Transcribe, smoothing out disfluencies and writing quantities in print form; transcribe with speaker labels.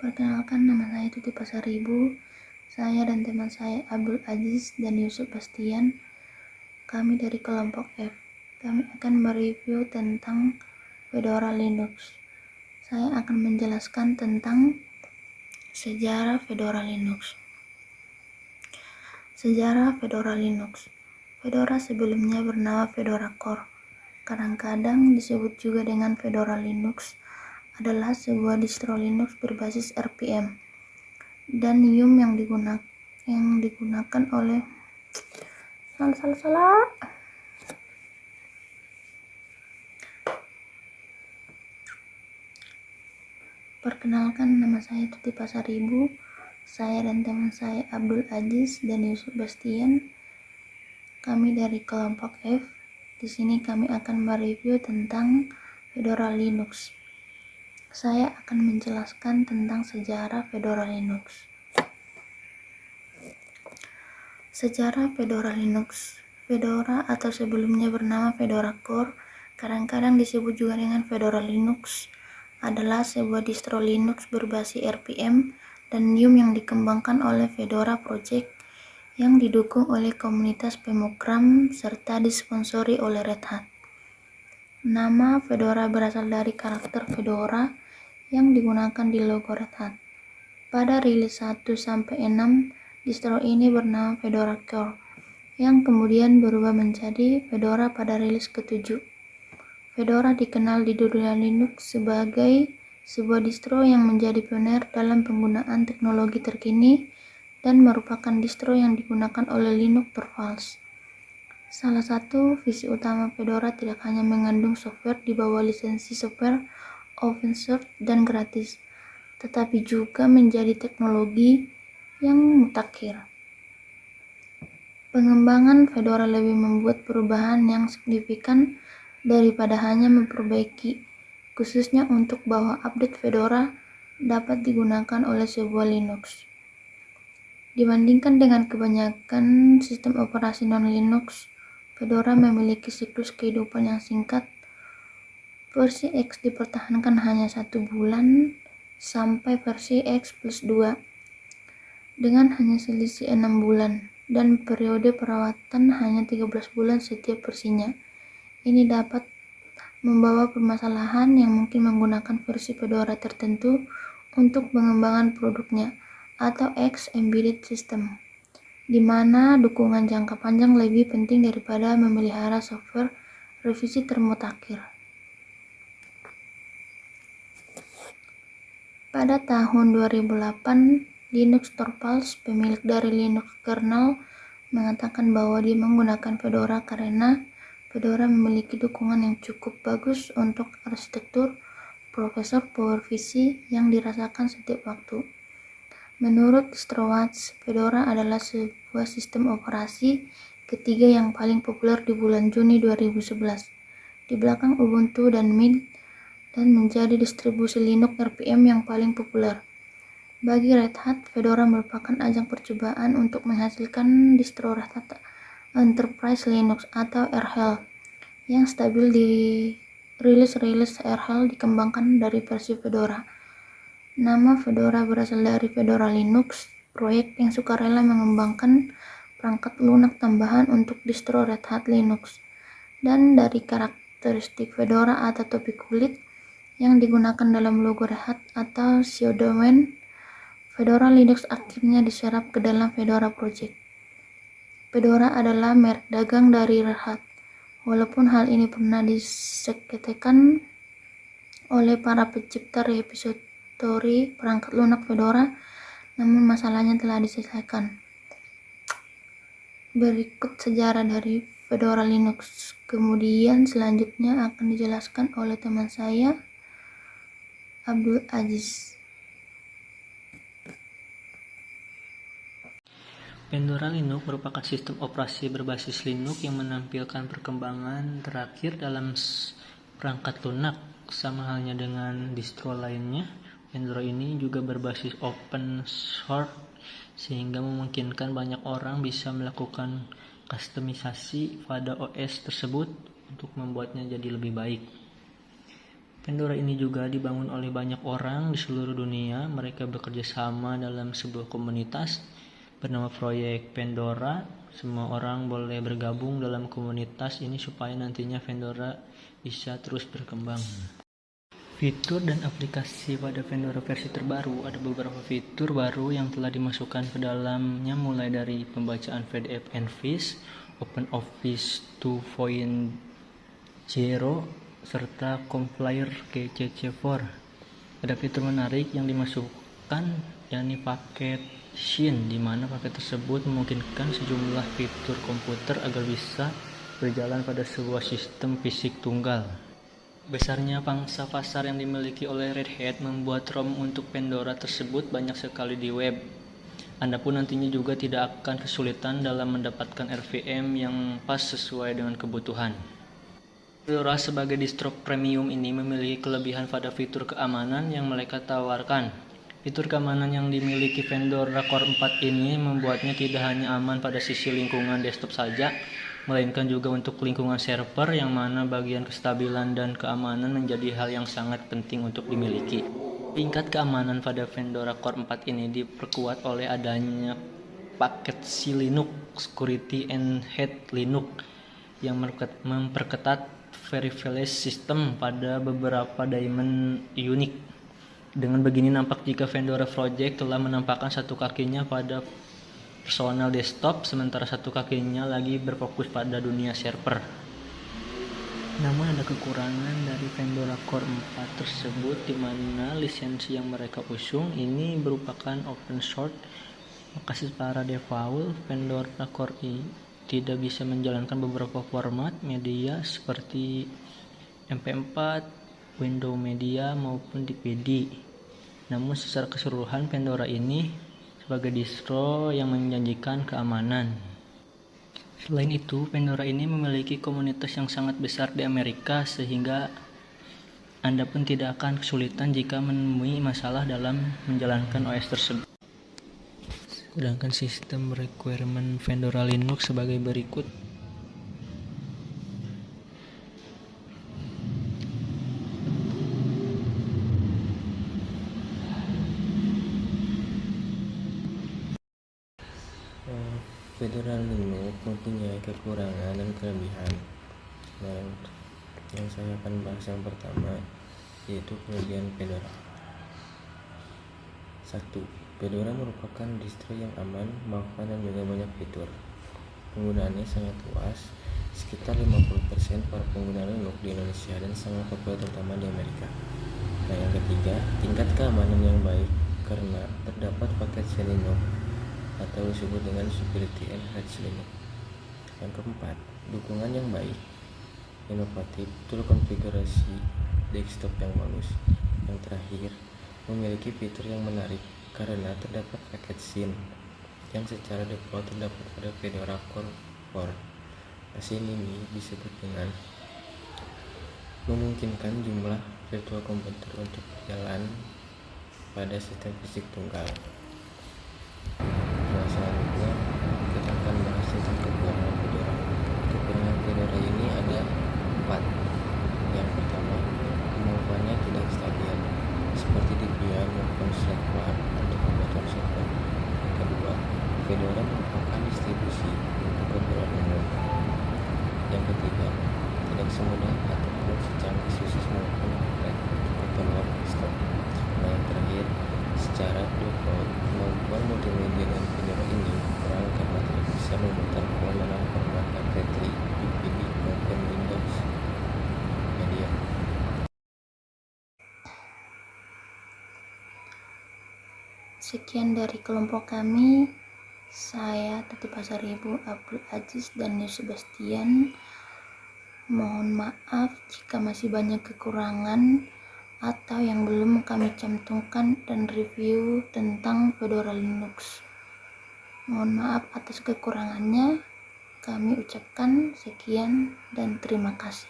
Speaker 1: Perkenalkan, nama saya Tuti Pasaribu. Saya dan teman saya Abdul Aziz dan Yusuf Bastian. Kami dari kelompok F. Kami akan mereview tentang Fedora Linux. Saya akan menjelaskan tentang sejarah Fedora Linux. Sejarah Fedora Linux. Fedora sebelumnya bernama Fedora Core. Kadang-kadang disebut juga dengan Fedora Linux, adalah sebuah distro Linux berbasis RPM dan Yum yang digunakan oleh Perkenalkan, nama saya Tuti Pasaribu. Saya dan teman saya Abdul Aziz dan Yusuf Bastian. Kami dari kelompok F. Di sini kami akan mereview tentang Fedora Linux. Saya akan menjelaskan tentang sejarah Fedora Linux. Sejarah Fedora Linux. Fedora atau sebelumnya bernama Fedora Core, kadang-kadang disebut juga dengan Fedora Linux, adalah sebuah distro Linux berbasis RPM dan Yum yang dikembangkan oleh Fedora Project yang didukung oleh komunitas pemrogram serta disponsori oleh Red Hat. Nama Fedora berasal dari karakter Fedora yang digunakan di logo Red Hat. Pada rilis 1-6, distro ini bernama Fedora Core, yang kemudian berubah menjadi Fedora pada rilis ke-7. Fedora dikenal di dunia Linux sebagai sebuah distro yang menjadi pioner dalam penggunaan teknologi terkini dan merupakan distro yang digunakan oleh Linux torvalds. Salah satu visi utama Fedora tidak hanya mengandung software di bawah lisensi software open source dan gratis, tetapi juga menjadi teknologi yang mutakhir. Pengembangan Fedora lebih membuat perubahan yang signifikan daripada hanya memperbaiki, khususnya untuk bahwa update Fedora dapat digunakan oleh sebuah Linux. Dibandingkan dengan kebanyakan sistem operasi non-Linux, Fedora memiliki siklus kehidupan yang singkat. Versi X dipertahankan hanya 1 bulan sampai versi X+2 dengan hanya selisih 6 bulan dan periode perawatan hanya 13 bulan setiap versinya. Ini dapat membawa permasalahan yang mungkin menggunakan versi Fedora tertentu untuk pengembangan produknya atau X Embedded System, di mana dukungan jangka panjang lebih penting daripada memelihara software revisi termutakhir. Pada tahun 2008, Linux torvalds, pemilik dari Linux kernel, mengatakan bahwa dia menggunakan Fedora karena Fedora memiliki dukungan yang cukup bagus untuk arsitektur Profesor PowerPC yang dirasakan setiap waktu. Menurut DistroWatch, Fedora adalah sebuah sistem operasi ketiga yang paling populer di bulan Juni 2011, di belakang Ubuntu dan Mint, dan menjadi distribusi Linux RPM yang paling populer. Bagi Red Hat, Fedora merupakan ajang percobaan untuk menghasilkan distro Red Hat Enterprise Linux atau RHEL yang stabil. Di rilis RHEL dikembangkan dari versi Fedora. Nama Fedora berasal dari Fedora Linux, proyek yang sukarela mengembangkan perangkat lunak tambahan untuk distro Red Hat Linux, dan dari karakteristik Fedora atau topi kulit yang digunakan dalam logo Red Hat atau pseudomen, Fedora Linux akhirnya diserap ke dalam Fedora Project. Fedora adalah merek dagang dari Red Hat, walaupun hal ini pernah diseketeken oleh para pencipta repositori perangkat lunak Fedora, namun masalahnya telah diselesaikan. Berikut sejarah dari Fedora Linux, kemudian selanjutnya akan dijelaskan oleh teman saya, Abdul Aziz.
Speaker 2: Fedora Linux merupakan sistem operasi berbasis Linux yang menampilkan perkembangan terakhir dalam perangkat lunak. Sama halnya dengan distro lainnya, Fedora ini juga berbasis open source sehingga memungkinkan banyak orang bisa melakukan kustomisasi pada OS tersebut untuk membuatnya jadi lebih baik. Fedora ini juga dibangun oleh banyak orang di seluruh dunia. Mereka bekerja sama dalam sebuah komunitas bernama Proyek Fedora. Semua orang boleh bergabung dalam komunitas ini supaya nantinya Fedora bisa terus berkembang. Fitur dan aplikasi pada Fedora versi terbaru. Ada beberapa fitur baru yang telah dimasukkan ke dalamnya, mulai dari pembacaan PDF NVIS, OpenOffice 2.0, serta compiler GCC4. Ada fitur menarik yang dimasukkan, yakni paket Shin, di mana paket tersebut memungkinkan sejumlah fitur komputer agar bisa berjalan pada sebuah sistem fisik tunggal. Besarnya pangsa pasar yang dimiliki oleh Red Hat membuat ROM untuk Fedora tersebut banyak sekali di web. Anda pun nantinya juga tidak akan kesulitan dalam mendapatkan RVM yang pas sesuai dengan kebutuhan. Fedora sebagai distro premium ini memiliki kelebihan pada fitur keamanan yang mereka tawarkan. Fitur keamanan yang dimiliki Fedora Core 4 ini membuatnya tidak hanya aman pada sisi lingkungan desktop saja, melainkan juga untuk lingkungan server, yang mana bagian kestabilan dan keamanan menjadi hal yang sangat penting untuk dimiliki. Tingkat keamanan pada Fedora Core 4 ini diperkuat oleh adanya paket C Linux Security Enhanced Linux yang memperketat verification system pada beberapa daemon unik. Dengan begini nampak jika Fedora Project telah menampakkan satu kakinya pada personal desktop, sementara satu kakinya lagi berfokus pada dunia server. Namun ada kekurangan dari Fedora Core 4 tersebut, di mana lisensi yang mereka usung ini merupakan open source. Maka secara default Fedora Core tidak bisa menjalankan beberapa format media seperti MP4, Windows Media maupun DVD. Namun secara keseluruhan Fedora ini sebagai distro yang menjanjikan keamanan. Selain itu, Fedora ini memiliki komunitas yang sangat besar di Amerika, sehingga Anda pun tidak akan kesulitan jika menemui masalah dalam menjalankan OS tersebut. Sedangkan sistem requirement Fedora Linux sebagai berikut.
Speaker 3: Fedora Linux mempunyai kekurangan dan kelebihan. Dan yang saya akan bahas yang pertama yaitu kelebihan Fedora. 1. Fedora merupakan distro yang aman, mapan, dan juga banyak fitur. Penggunaannya sangat luas, sekitar 50% para pengguna Linux di Indonesia dan sangat populer terutama di Amerika. Nah, yang ketiga, tingkat keamanan yang baik karena terdapat paket Linux atau disebut dengan Security Enhanced Linux. Yang keempat, dukungan yang baik, inovatif, tool konfigurasi desktop yang bagus. Yang terakhir, memiliki fitur yang menarik karena terdapat paket Shin yang secara default terdapat pada Fedora Core 4. Shin ini disebut dengan memungkinkan jumlah virtual komputer untuk berjalan pada sistem fisik tunggal. Nah, selanjutnya kita akan bahas tentang kekurangan Fedora. Kekurangan Fedora ini ada 4. Yang pertama, kemampuannya tidak stabil, seperti Debian maupun Slackware untuk pembuatan server. Yang kedua, Fedora merupakan distribusi untuk keperluan umum. Yang ketiga, tidak semudah ataupun secanggih SUSE maupun open desktop. Nah, yang terakhir, secara default kemampuan multimedia dan Fedora ini kurang karena tidak bisa memutar film dalam format MP3, DVD maupun Windows Media.
Speaker 1: Sekian dari kelompok kami. Saya Tati Pasaribu, Abdul Aziz, dan Yus Sebastian. Mohon maaf jika masih banyak kekurangan atau yang belum kami cantumkan dan review tentang Fedora Linux. Mohon maaf atas kekurangannya. Kami ucapkan sekian dan terima kasih.